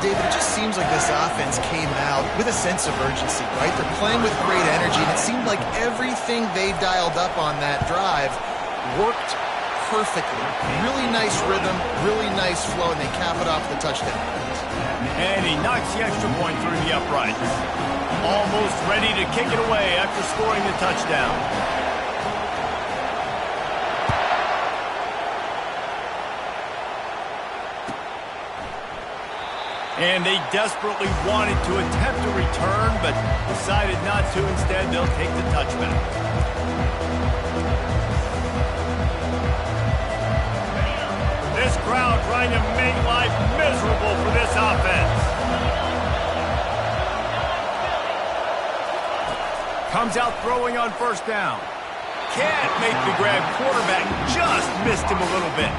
David, it just seems like this offense came out with a sense of urgency, right? They're playing with great energy, and it seemed like everything they dialed up on that drive worked perfectly. Really nice rhythm, really nice flow, and they cap it off the touchdown. And he knocks the extra point through the uprights. Almost ready to kick it away after scoring the touchdown. And they desperately wanted to attempt a return, but decided not to. Instead, they'll take the touchback. This crowd trying to make life miserable for this offense. Comes out throwing on first down. Can't make the grab. Quarterback just missed him a little bit.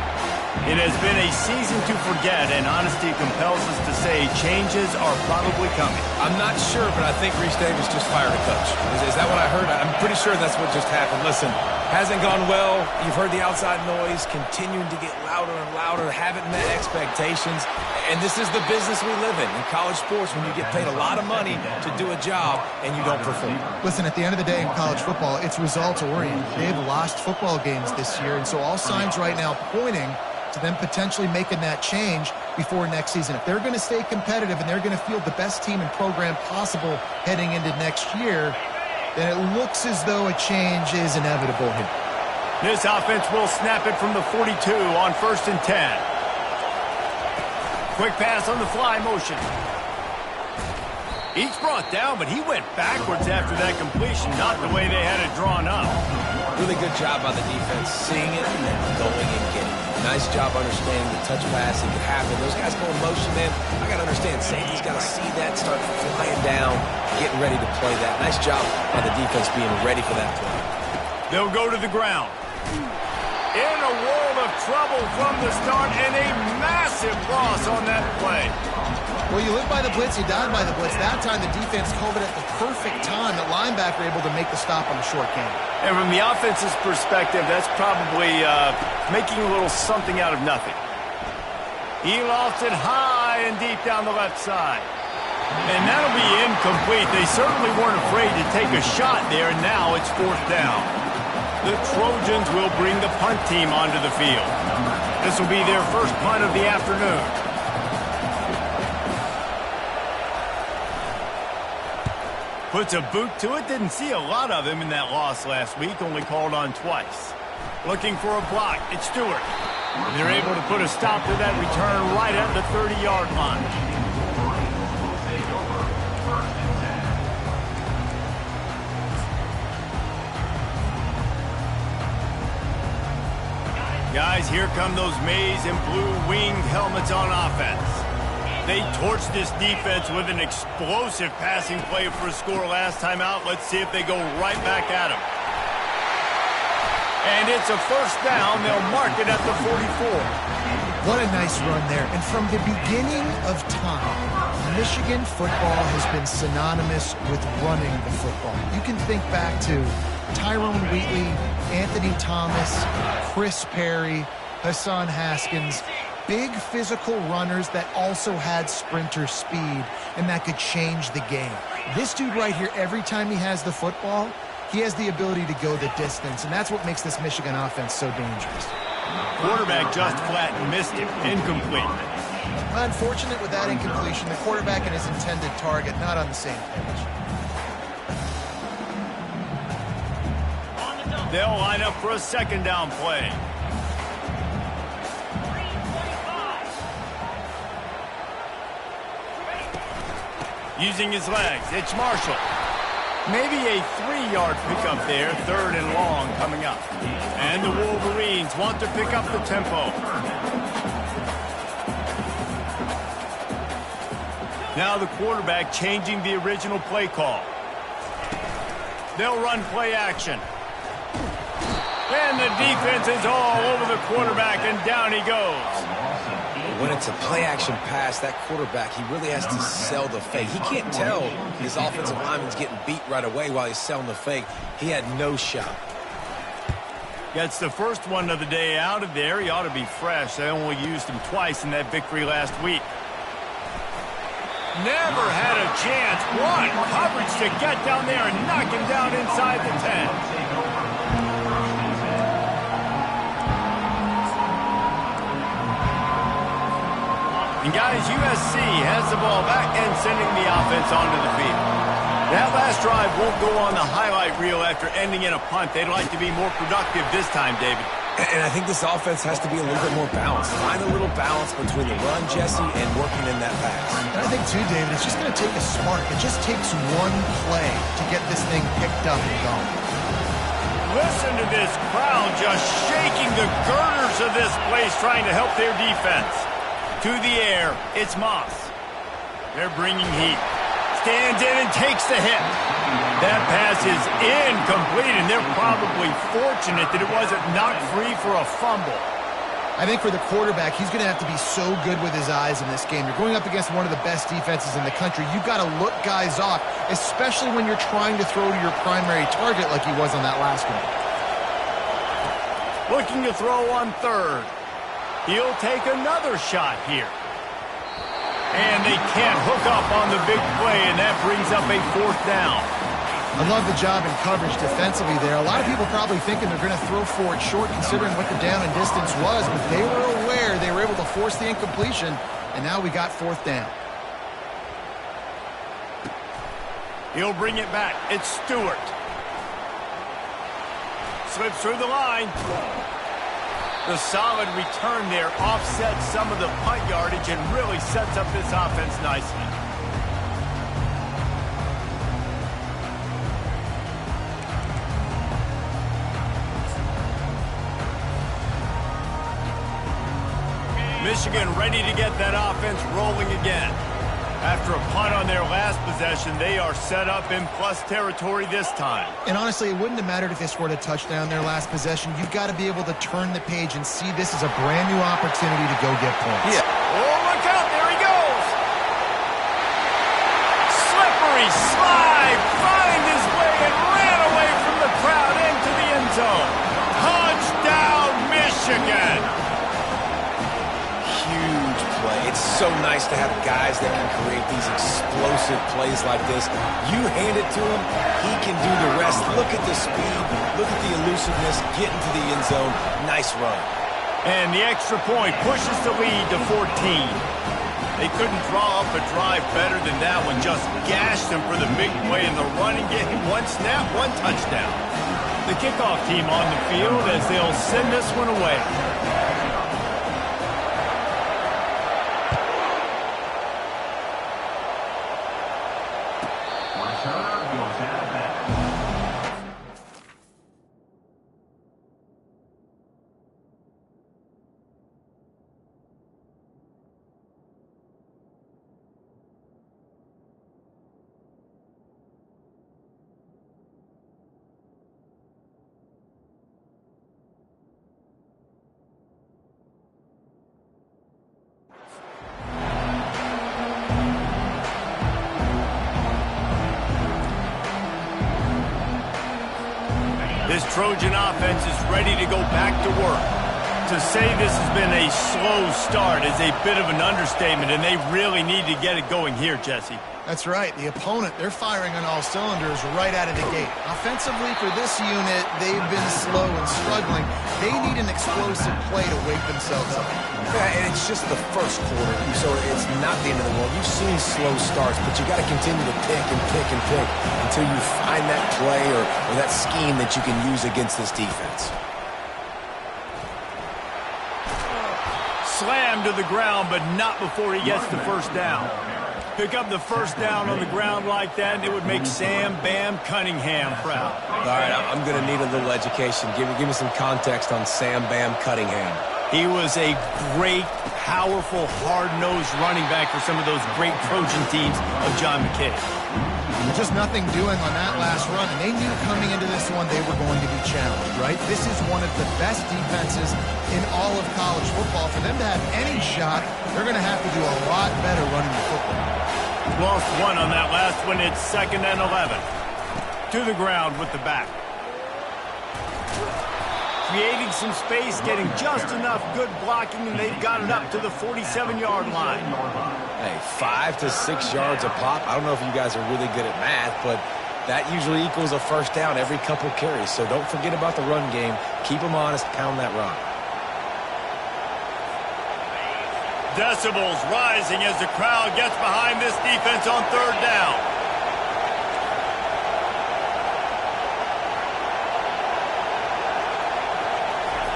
It has been a season to forget, and honesty compels us to say changes are probably coming. I'm not sure, but I think Reese Davis just fired a coach. Is that what I heard? I'm pretty sure that's what just happened. Listen, hasn't gone well. You've heard the outside noise, continuing to get louder and louder, haven't met expectations. And this is the business we live in college sports, when you get paid a lot of money to do a job and you don't perform. Listen, at the end of the day in college football, it's results-oriented. They've lost football games this year, and so all signs right now pointing to them potentially making that change before next season. If they're going to stay competitive and they're going to field the best team and program possible heading into next year, then it looks as though a change is inevitable here. This offense will snap it from the 42 on 1st and 10. Quick pass on the fly motion. Each brought down, but he went backwards after that completion, not the way they had it drawn up. Really good job by the defense, seeing it and then going and getting it. Nice job understanding the touch pass that could happen. Those guys go in motion, man. I got to understand, safety's got to see that, start flying down, getting ready to play that. Nice job by the defense being ready for that play. They'll go to the ground. In a world of trouble from the start, and a massive loss on that play. Well, you live by the blitz, you die by the blitz. That time the defense called it at the perfect time. The linebacker able to make the stop on the short game. And from the offense's perspective, that's probably making a little something out of nothing. He lost it high and deep down the left side. And that'll be incomplete. They certainly weren't afraid to take a shot there, and now it's 4th down. The Trojans will bring the punt team onto the field. This will be their first punt of the afternoon. Puts a boot to it. Didn't see a lot of him in that loss last week. Only called on twice. Looking for a block. It's Stewart. They're able to put a stop to that return right at the 30-yard line. Guys, here come those maize and blue winged helmets on offense. They torched this defense with an explosive passing play for a score last time out. Let's see if they go right back at them. And it's a 1st down. They'll mark it at the 44. What a nice run there. And from the beginning of time, Michigan football has been synonymous with running the football. You can think back to Tyrone Wheatley, Anthony Thomas, Chris Perry, Hassan Haskins. Big physical runners that also had sprinter speed and that could change the game. This dude right here, every time he has the football, he has the ability to go the distance, and that's what makes this Michigan offense so dangerous. Quarterback just flat and missed him. Incomplete. Unfortunate with that incompletion, the quarterback and his intended target not on the same page. They'll line up for a 2nd down play. Using his legs, it's Marshall. Maybe a 3-yard pickup there, 3rd and long coming up. And the Wolverines want to pick up the tempo. Now the quarterback changing the original play call. They'll run play action. And the defense is all over the quarterback, and down he goes. When it's a play-action pass, that quarterback, he really has to sell the fake. He can't tell his offensive lineman's getting beat right away while he's selling the fake. He had no shot. Gets the first one of the day out of there. He ought to be fresh. They only used him twice in that victory last week. Never had a chance. What coverage to get down there and knock him down inside the 10. And guys, USC has the ball back and sending the offense onto the field. That last drive won't go on the highlight reel after ending in a punt. They'd like to be more productive this time, David. And I think this offense has to be a little bit more balanced. Find a little balance between the run, Jesse, and working in that pass. And I think, too, David, it's just going to take a spark. It just takes one play to get this thing picked up and going. Listen to this crowd just shaking the girders of this place trying to help their defense. To the air, it's Moss. They're bringing heat. Stands in and takes the hit. That pass is incomplete, and they're probably fortunate that it wasn't knocked free for a fumble. I think for the quarterback, he's going to have to be so good with his eyes in this game. You're going up against one of the best defenses in the country. You've got to look guys off, especially when you're trying to throw to your primary target like he was on that last one. Looking to throw on third. He'll take another shot here. And they can't hook up on the big play, and that brings up a fourth down. I love the job in coverage defensively there. A lot of people probably thinking they're going to throw for it short considering what the down and distance was, but they were aware they were able to force the incompletion, and now we got fourth down. He'll bring it back. It's Stewart. Slips through the line. The solid return there offsets some of the punt yardage and really sets up this offense nicely. Michigan ready to get that offense rolling again. After a punt on their last possession, they are set up in plus territory this time. And honestly, it wouldn't have mattered if they scored a touchdown their last possession. You've got to be able to turn the page and see this as a brand new opportunity to go get points. Yeah. Oh, look out. There he goes. Slippery slide. Find his way and ran away from the crowd into the end zone. Touchdown, Michigan. It's so nice to have guys that can create these explosive plays like this. You hand it to him, he can do the rest. Look at the speed, look at the elusiveness, get into the end zone. Nice run. And the extra point pushes the lead to 14. They couldn't draw up a drive better than that one. Just gashed them for the big play in the running game. One snap, one touchdown. The kickoff team on the field as they'll send this one away. This Trojan offense is ready to go back to work. To say this has been a slow start is a bit of an understatement, and they really need to get it going here, Jesse. That's right. The opponent, they're firing on all cylinders right out of the gate. Offensively, for this unit, they've been slow and struggling. They need an explosive play to wake themselves up. Yeah, and it's just the first quarter, so it's not the end of the world. You've seen slow starts, but you got to continue to pick and pick and pick until you find that play or that scheme that you can use against this defense. Slammed to the ground, but not before he gets the first down. Pick up the first down on the ground like that, and it would make Sam Bam Cunningham proud. All right, I'm going to need a little education. Give me some context on Sam Bam Cunningham. He was a great, powerful, hard-nosed running back for some of those great Trojan teams of John McKay. Just nothing doing on that last run, and they knew coming into this one they were going to be challenged, right? This is one of the best defenses in all of college football. For them to have any shot, they're going to have to do a lot better running the football. Lost one on that last one. It's 2nd and 11. To the ground with the back. creating some space, getting just enough good blocking, and they've got it up to the 47-yard line. Hey, 5 to 6 yards a pop. I don't know if you guys are really good at math, but that usually equals a first down every couple carries. So don't forget about the run game. Keep them honest, pound that rock. Decibels rising as the crowd gets behind this defense on third down.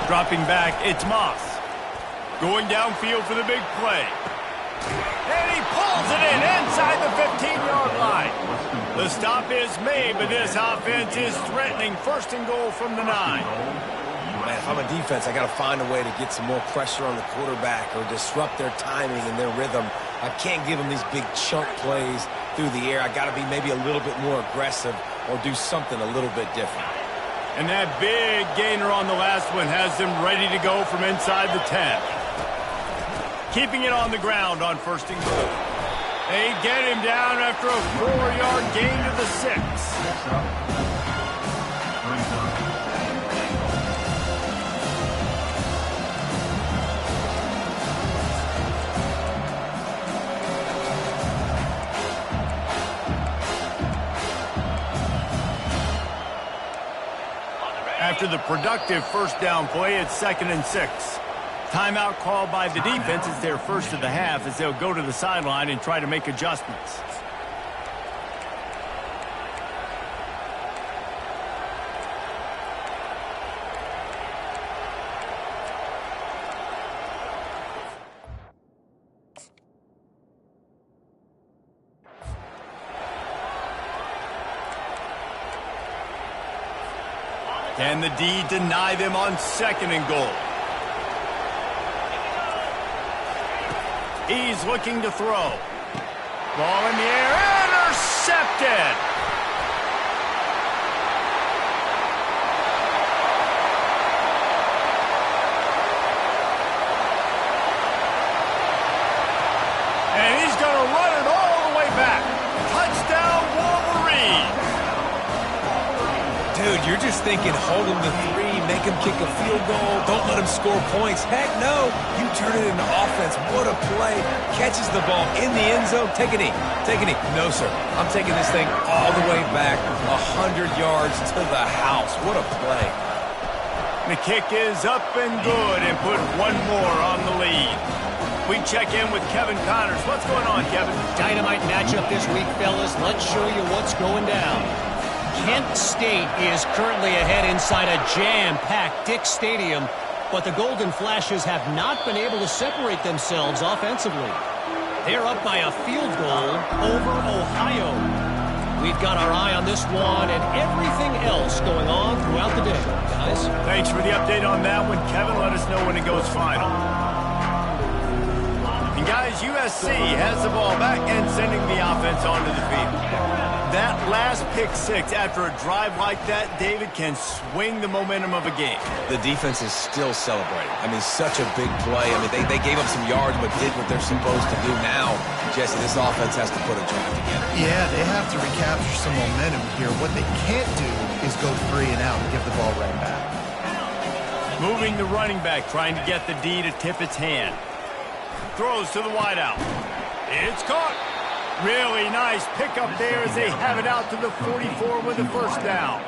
Dropping back, it's Moss. Going downfield for the big play. And he pulls it in inside the 15-yard line. The stop is made, but this offense is threatening first and goal from the 9. Man, if I'm a defense, I got to find a way to get some more pressure on the quarterback or disrupt their timing and their rhythm. I can't give them these big chunk plays through the air. I got to be maybe a little bit more aggressive or do something a little bit different. And that big gainer on the last one has them ready to go from inside the 10. Keeping it on the ground on first and goal. They get him down after a 4-yard gain to the 6. After the productive first down play, it's 2nd and 6. Timeout called by the defense is their first of the half as they'll go to the sideline and try to make adjustments. Can the D deny them on 2nd and goal? He's looking to throw. Ball in the air, intercepted! And he's going to run it all the way back. Touchdown, Wolverine! Dude, you're just thinking, hold him to 3, make him kick a field goal, don't let him score points. Heck no, you turn it into offense. What a play. Catches the ball in the end zone. Take a knee. Take a knee. No, sir. I'm taking this thing all the way back 100 yards to the house. What a play. The kick is up and good and put one more on the lead. We check in with Kevin Connors. What's going on, Kevin? Dynamite matchup this week, fellas. Let's show you what's going down. Kent State is currently ahead inside a jam-packed Dick Stadium, but the Golden Flashes have not been able to separate themselves offensively. They're up by a field goal over Ohio. We've got our eye on this one and everything else going on throughout the day, guys. Thanks for the update on that one, Kevin. Let us know when it goes final. And guys, USC has the ball back and sending the offense onto the field. That last pick 6 after a drive like that, David, can swing the momentum of a game. The defense is still celebrating. I mean, such a big play. I mean, they gave up some yards but did what they're supposed to do now. Jesse, this offense has to put a drive together. Yeah, they have to recapture some momentum here. What they can't do is go 3 and out and give the ball right back. Moving the running back, trying to get the D to tip its hand. Throws to the wideout. It's caught. Really nice pickup there as they have it out to the 44 with the first down.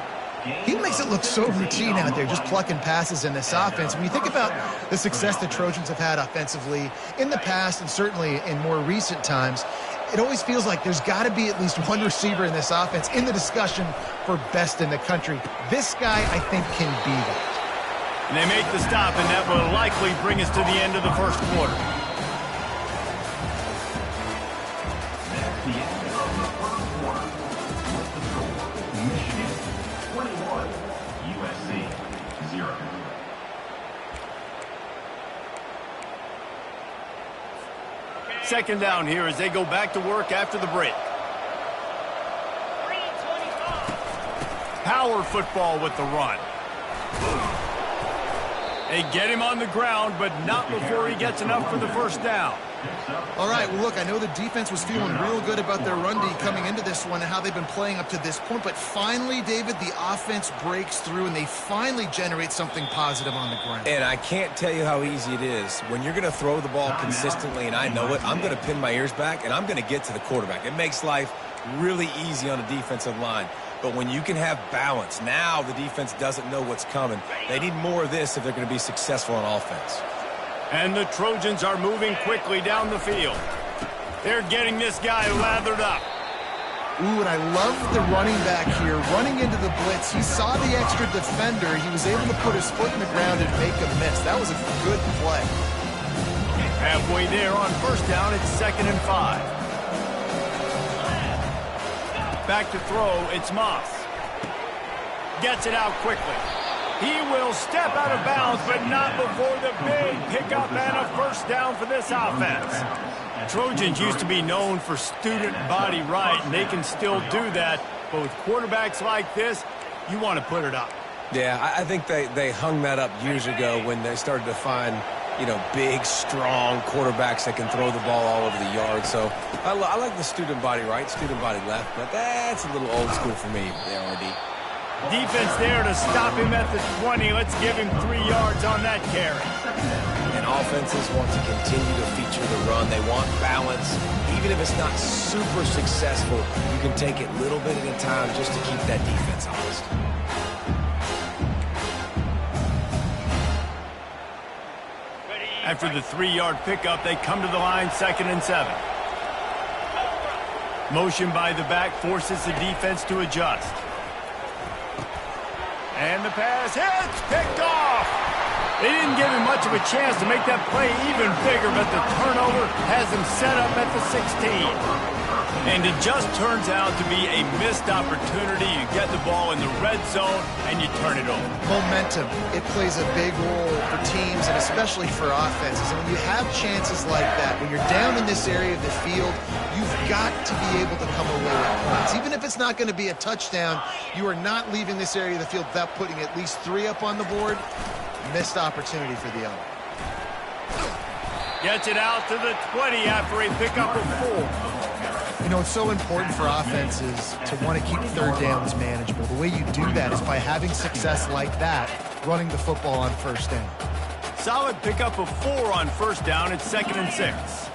He makes it look so routine out there, just plucking passes in this offense. When you think about the success the Trojans have had offensively in the past and certainly in more recent times, it always feels like there's got to be at least one receiver in this offense in the discussion for best in the country. This guy, I think, can be that. And they make the stop, and that will likely bring us to the end of the first quarter. Second down here as they go back to work after the break. Power football with the run. They get him on the ground, but not before he gets enough for the first down. All right, well, look, I know the defense was feeling real good about their run D coming into this one and how they've been playing up to this point, but finally, David, the offense breaks through and they finally generate something positive on the ground. And I can't tell you how easy it is. When you're going to throw the ball consistently, and I know it, I'm going to pin my ears back, and I'm going to get to the quarterback. It makes life really easy on a defensive line. But when you can have balance, now the defense doesn't know what's coming. They need more of this if they're going to be successful on offense. And the Trojans are moving quickly down the field. They're getting this guy lathered up. Ooh, and I love the running back here. Running into the blitz, he saw the extra defender. He was able to put his foot in the ground and make a miss. That was a good play. Halfway there on first down, it's 2nd and 5. Back to throw, it's Moss. Gets it out quickly. He will step out of bounds, but not before the big pickup and a first down for this offense. Trojans used to be known for student body right, and they can still do that. But with quarterbacks like this, you want to put it up. Yeah, I think they hung that up years ago when they started to find, you know, big, strong quarterbacks that can throw the ball all over the yard. So I like the student body right, student body left, but that's a little old school for me, the RD. Defense there to stop him at the 20. Let's give him 3 yards on that carry. And offenses want to continue to feature the run. They want balance. Even if it's not super successful, you can take it little bit at a time just to keep that defense honest. After the 3-yard pickup, they come to the line, 2nd and 7. Motion by the back forces the defense to adjust. And the pass hits, picked off. They didn't give him much of a chance to make that play even bigger, but the turnover has him set up at the 16. And it just turns out to be a missed opportunity. You get the ball in the red zone, and you turn it over. Momentum, it plays a big role for teams and especially for offenses. And when you have chances like that, when you're down in this area of the field, you've got to be able to come away with points. Even if it's not going to be a touchdown, you are not leaving this area of the field without putting at least 3 up on the board. Missed opportunity for the other. Gets it out to the 20 after a pickup of 4. You know, it's so important for offenses to want to keep third downs manageable. The way you do that is by having success like that, running the football on first down. Solid pickup of 4 on first down. It's 2nd and 6.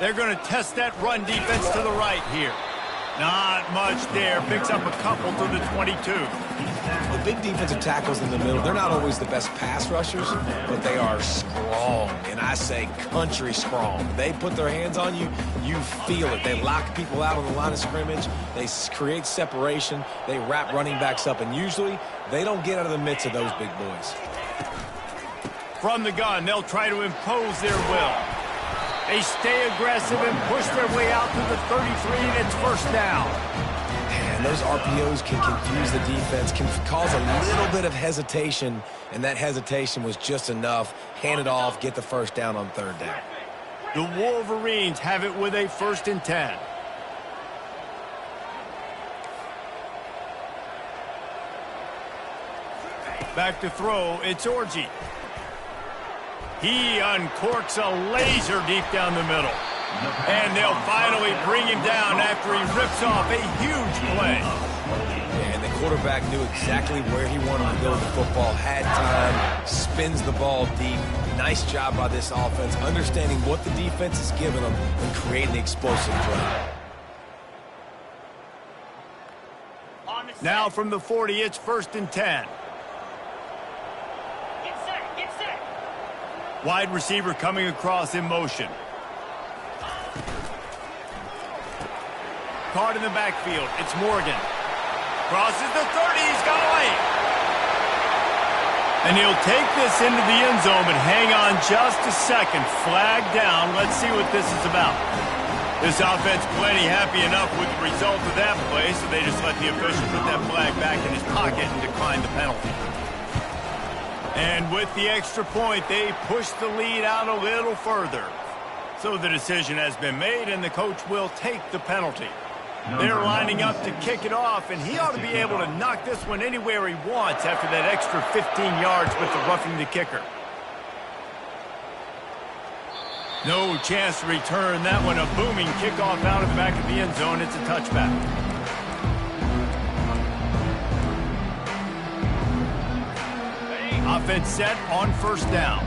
They're going to test that run defense to the right here. Not much there. Picks up a couple to the 22. The big defensive tackles in the middle, they're not always the best pass rushers, but they are strong, and I say country strong. They put their hands on you, you feel it. They lock people out on the line of scrimmage. They create separation. They wrap running backs up, and usually they don't get out of the midst of those big boys. From the gun, they'll try to impose their will. They stay aggressive and push their way out to the 33, and it's first down. And those RPOs can confuse the defense, can cause a little bit of hesitation, and that hesitation was just enough. Hand it off, get the first down on 3rd down. The Wolverines have it with a 1st and 10. Back to throw, it's Orji. He uncorks a laser deep down the middle. And they'll finally bring him down after he rips off a huge play. And the quarterback knew exactly where he wanted to go with the football, had time, spins the ball deep. Nice job by this offense, understanding what the defense is giving them and creating the explosive play. Now from the 40, it's 1st and 10. Wide receiver coming across in motion. Caught in the backfield. It's Morgan. Crosses the 30. He's got away. And he'll take this into the end zone, but hang on just a second. Flag down. Let's see what this is about. This offense plenty happy enough with the result of that play, so they just let the official put that flag back in his pocket and decline the penalty. And with the extra point, they push the lead out a little further. So the decision has been made, and the coach will take the penalty. They're lining up to kick it off, and he ought to be able to knock this one anywhere he wants after that extra 15 yards with the roughing the kicker. No chance to return that one. A booming kickoff out of the back of the end zone. It's a touchback. Offense set on first down.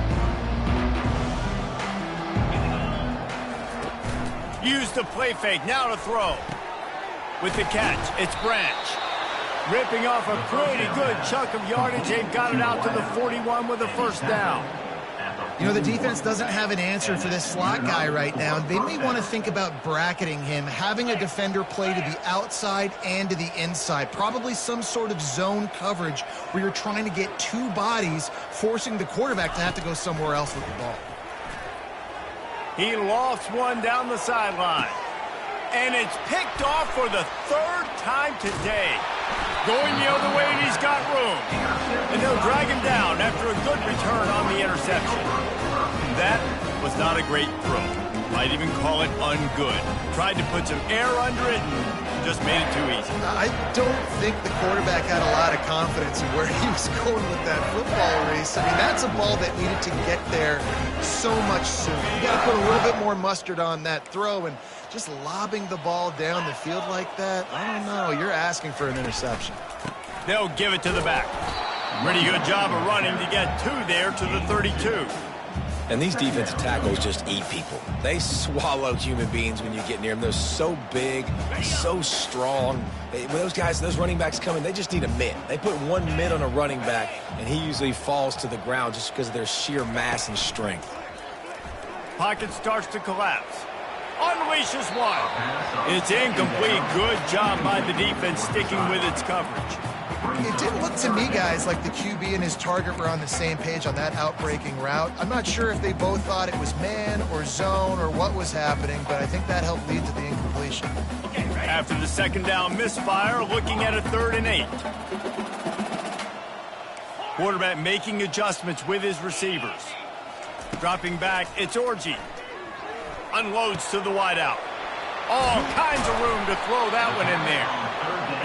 Use the play fake. Now to throw. With the catch, it's Branch. Ripping off a pretty good chunk of yardage. They've got it out to the 41 with a first down. You know, the defense doesn't have an answer for this slot guy right now. They may want to think about bracketing him, having a defender play to the outside and to the inside. Probably some sort of zone coverage where you're trying to get two bodies, forcing the quarterback to have to go somewhere else with the ball. He lofts one down the sideline. And it's picked off for the third time today. Going the other way, and he's got room. And they'll drag him down after a good return on the interception. That was not a great throw. Might even call it ungood. Tried to put some air under it and just made it too easy. I don't think the quarterback had a lot of confidence in where he was going with that football race. I mean, that's a ball that needed to get there so much sooner. You got to put a little bit more mustard on that throw, and just lobbing the ball down the field like that, I don't know. You're asking for an interception. They'll give it to the back. Pretty good job of running to get two there to the 32. And these defensive tackles just eat people. They swallow human beings when you get near them. They're so big, so strong. When those guys, those running backs come in, they just need a mitt. They put 1 mitt on a running back, and he usually falls to the ground just because of their sheer mass and strength. Pocket starts to collapse. Unleashes one. It's incomplete. Good job by the defense sticking with its coverage. It didn't look to me, guys, like the QB and his target were on the same page on that outbreaking route. I'm not sure if they both thought it was man or zone or what was happening, but I think that helped lead to the incompletion. After the second down misfire, looking at a 3rd and 8. Quarterback making adjustments with his receivers. Dropping back, it's Orji. Unloads to the wideout. All kinds of room to throw that one in there.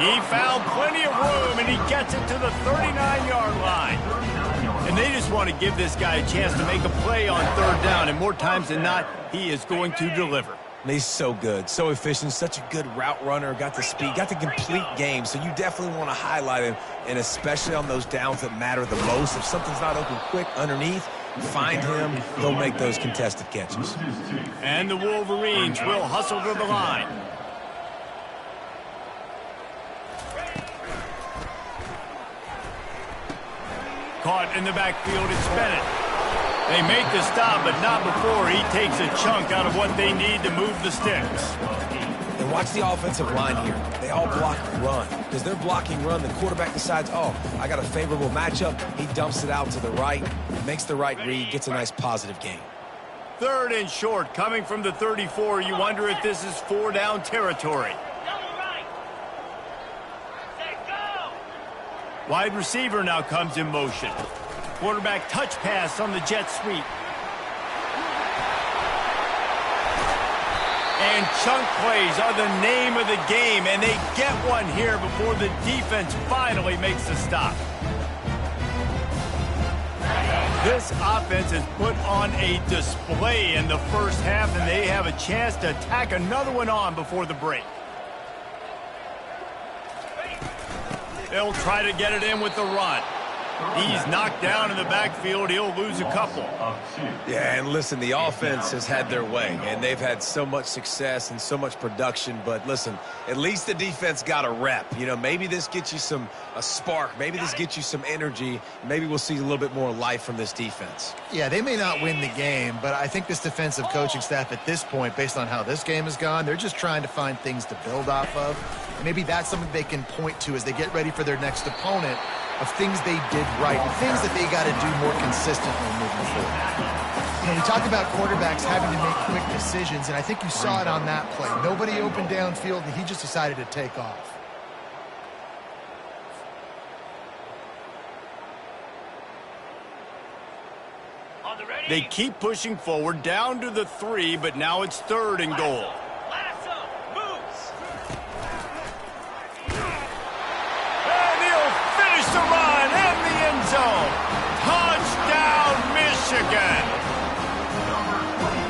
He found plenty of room, and he gets it to the 39-yard line. And they just want to give this guy a chance to make a play on 3rd down, and more times than not, he is going to deliver. He's so good, so efficient, such a good route runner, got the speed, got the complete game, so you definitely want to highlight him, and especially on those downs that matter the most. If something's not open quick underneath, find him, he'll make those contested catches. And the Wolverines will hustle to the line. Caught in the backfield, it's Bennett. They make the stop, but not before he takes a chunk out of what they need to move the sticks. And watch the offensive line here. They all block run. Because they're blocking run, the quarterback decides, oh, I got a favorable matchup. He dumps it out to the right, makes the right read, gets a nice positive gain. 3rd and short, coming from the 34. You wonder if this is 4-down territory. Wide receiver now comes in motion. Quarterback touch pass on the jet sweep. And chunk plays are the name of the game, and they get one here before the defense finally makes the stop. This offense has put on a display in the first half, and they have a chance to tack another one on before the break. They'll try to get it in with the run. He's knocked down in the backfield. He'll lose a couple. Yeah, and listen, the offense has had their way, and they've had so much success and so much production. But listen, at least the defense got a rep. You know, maybe this gets you a spark. Maybe this gets you some energy. Maybe we'll see a little bit more life from this defense. Yeah, they may not win the game, but I think this defensive coaching staff at this point, based on how this game has gone, they're just trying to find things to build off of. And maybe that's something they can point to as they get ready for their next opponent, of things they did right, and things that they got to do more consistently moving forward. You know, we talk about quarterbacks having to make quick decisions, and I think you saw it on that play. Nobody opened downfield, and he just decided to take off. They keep pushing forward down to the 3, but now it's 3rd and goal.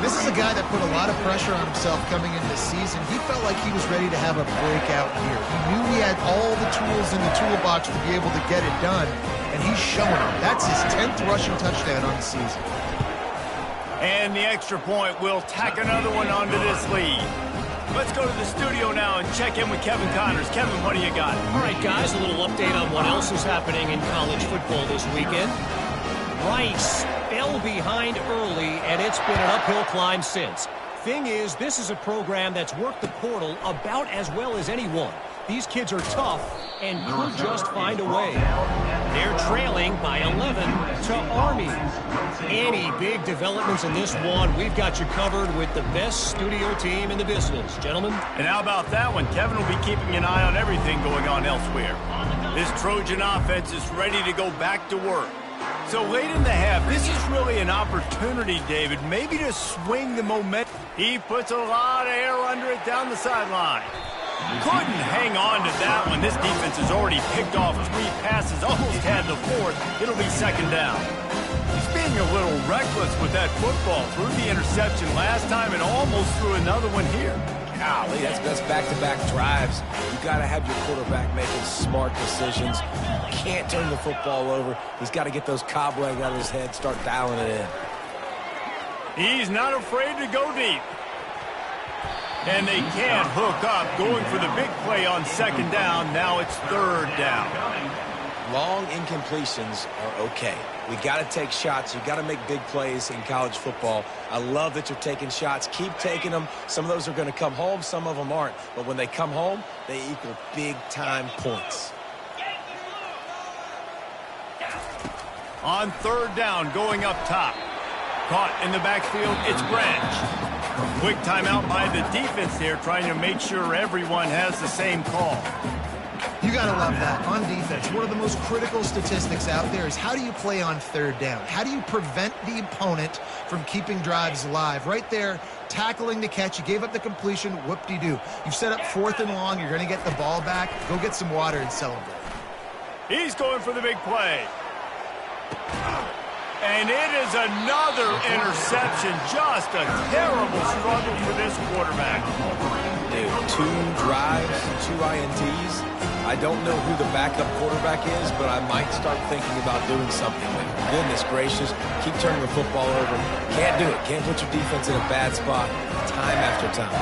This is a guy that put a lot of pressure on himself coming into the season. He felt like he was ready to have a breakout year. He knew he had all the tools in the toolbox to be able to get it done, and he's showing it. That's his 10th rushing touchdown on the season. And the extra point will tack another one onto this lead. Let's go to the studio now and check in with Kevin Connors. Kevin, what do you got? All right, guys, a little update on what else is happening in college football this weekend. Rice fell behind early, and it's been an uphill climb since. Thing is, this is a program that's worked the portal about as well as anyone. These kids are tough and could just find a way. They're trailing by 11 to Army. Any big developments in this one, we've got you covered with the best studio team in the business. Gentlemen? And how about that one? Kevin will be keeping an eye on everything going on elsewhere. This Trojan offense is ready to go back to work. So late in the half, this is really an opportunity, David, maybe to swing the momentum. He puts a lot of air under it down the sideline. Couldn't hang on to that one. This defense has already picked off 3 passes, almost had the 4th. It'll be 2nd down. He's being a little reckless with that football. Threw the interception last time and almost threw another one here. Golly, that's back-to-back drives. You got to have your quarterback making smart decisions. You can't turn the football over. He's got to get those cobwebs out of his head, start dialing it in. He's not afraid to go deep. And they can't hook up, going for the big play on 2nd down. Now it's 3rd down. Long incompletions are okay. We got to take shots. You got to make big plays in college football. I love that you're taking shots. Keep taking them. Some of those are going to come home. Some of them aren't. But when they come home, they equal big-time points. On 3rd down, going up top. Caught in the backfield, it's Branch. Quick timeout by the defense there, trying to make sure everyone has the same call. You got to love that. On defense, one of the most critical statistics out there is how do you play on 3rd down? How do you prevent the opponent from keeping drives alive? Right there, tackling the catch. You gave up the completion. Whoop-de-doo. You've set up 4th and long. You're going to get the ball back. Go get some water and celebrate. He's going for the big play. And it is another interception. Just a terrible struggle for this quarterback. Dude, 2 drives, 2 INTs. I don't know who the backup quarterback is, but I might start thinking about doing something there. Goodness gracious, keep turning the football over. Can't do it. Can't put your defense in a bad spot time after time.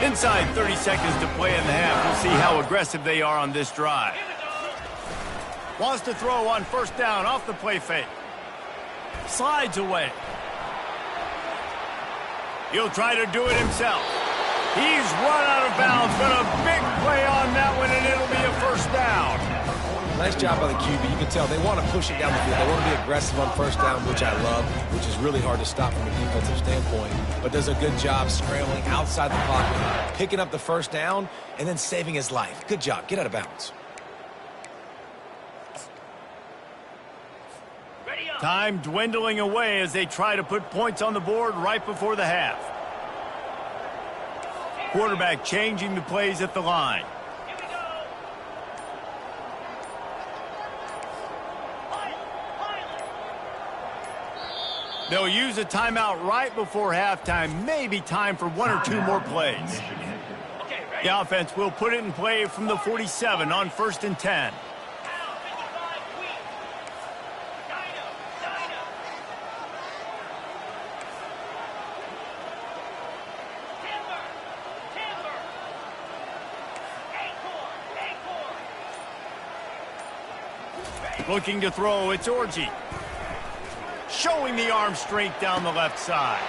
Inside 30 seconds to play in the half. We'll see how aggressive they are on this drive. Wants to throw on 1st down off the play fake. Slides away. He'll try to do it himself. He's run out of bounds, but a big play on that one, and it'll be a 1st down. Nice job by the QB. You can tell they want to push it down the field. They want to be aggressive on 1st down, which I love, which is really hard to stop from a defensive standpoint, but does a good job scrambling outside the pocket, picking up the 1st down, and then saving his life. Good job. Get out of bounds. Time dwindling away as they try to put points on the board right before the half. Quarterback changing the plays at the line. They'll use a timeout right before halftime. Maybe time for 1 or 2 more plays. The offense will put it in play from the 47 on 1st and 10. Looking to throw, it's Orji. Showing the arm strength down the left side.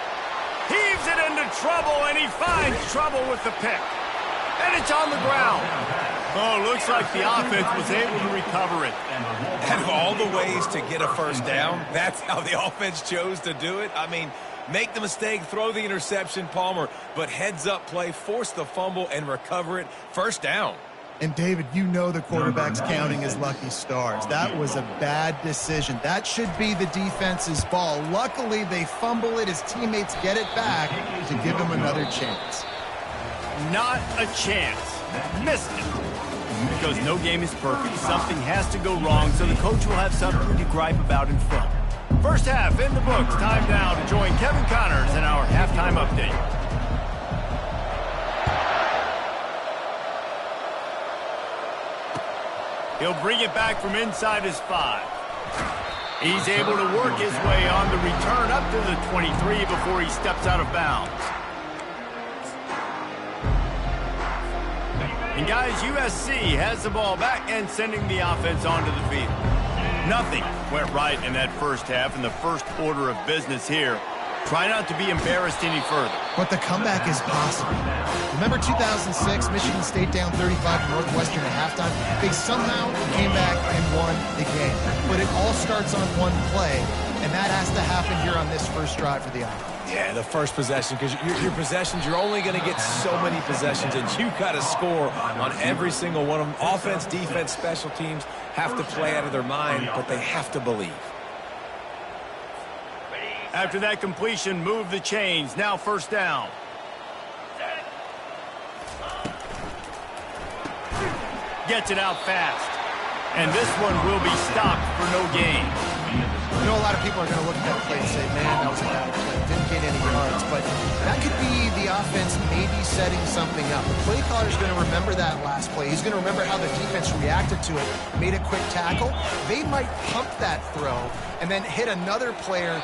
Heaves it into trouble, and he finds trouble with the pick. And it's on the ground. Oh, looks like the offense was able to recover it. Out of all the ways to get a 1st down, that's how the offense chose to do it. I mean, make the mistake, throw the interception, Palmer, but heads-up play, force the fumble, and recover it. 1st down. And, David, you know the quarterback's counting his lucky stars. That was a bad decision. That should be the defense's ball. Luckily, they fumble it. His teammates get it back to give him another chance. Not a chance. Missed it. Because no game is perfect. Something has to go wrong, so the coach will have something to gripe about in front. First half in the books. Time now to join Kevin Connors in our halftime update. He'll bring it back from inside his 5. He's able to work his way on the return up to the 23 before he steps out of bounds. And guys, USC has the ball back and sending the offense onto the field. Nothing went right in that first half in the first order of business here. Try not to be embarrassed any further. But the comeback is possible. Remember 2006, Michigan State down 35 to Northwestern at halftime? They somehow came back and won the game. But it all starts on one play, and that has to happen here on this first drive for the offense. Yeah, the first possession, because your possessions, you're only going to get so many possessions, and you've got to score on every single one of them. Offense, defense, special teams have to play out of their mind, but they have to believe. After that completion, move the chains. Now first down. Gets it out fast. And this one will be stopped for no gain. You know, a lot of people are going to look at that play and say, man, that was a bad play. Didn't get any yards. But that could be the offense maybe setting something up. The play caller's going to remember that last play. He's going to remember how the defense reacted to it, made a quick tackle. They might pump that throw and then hit another player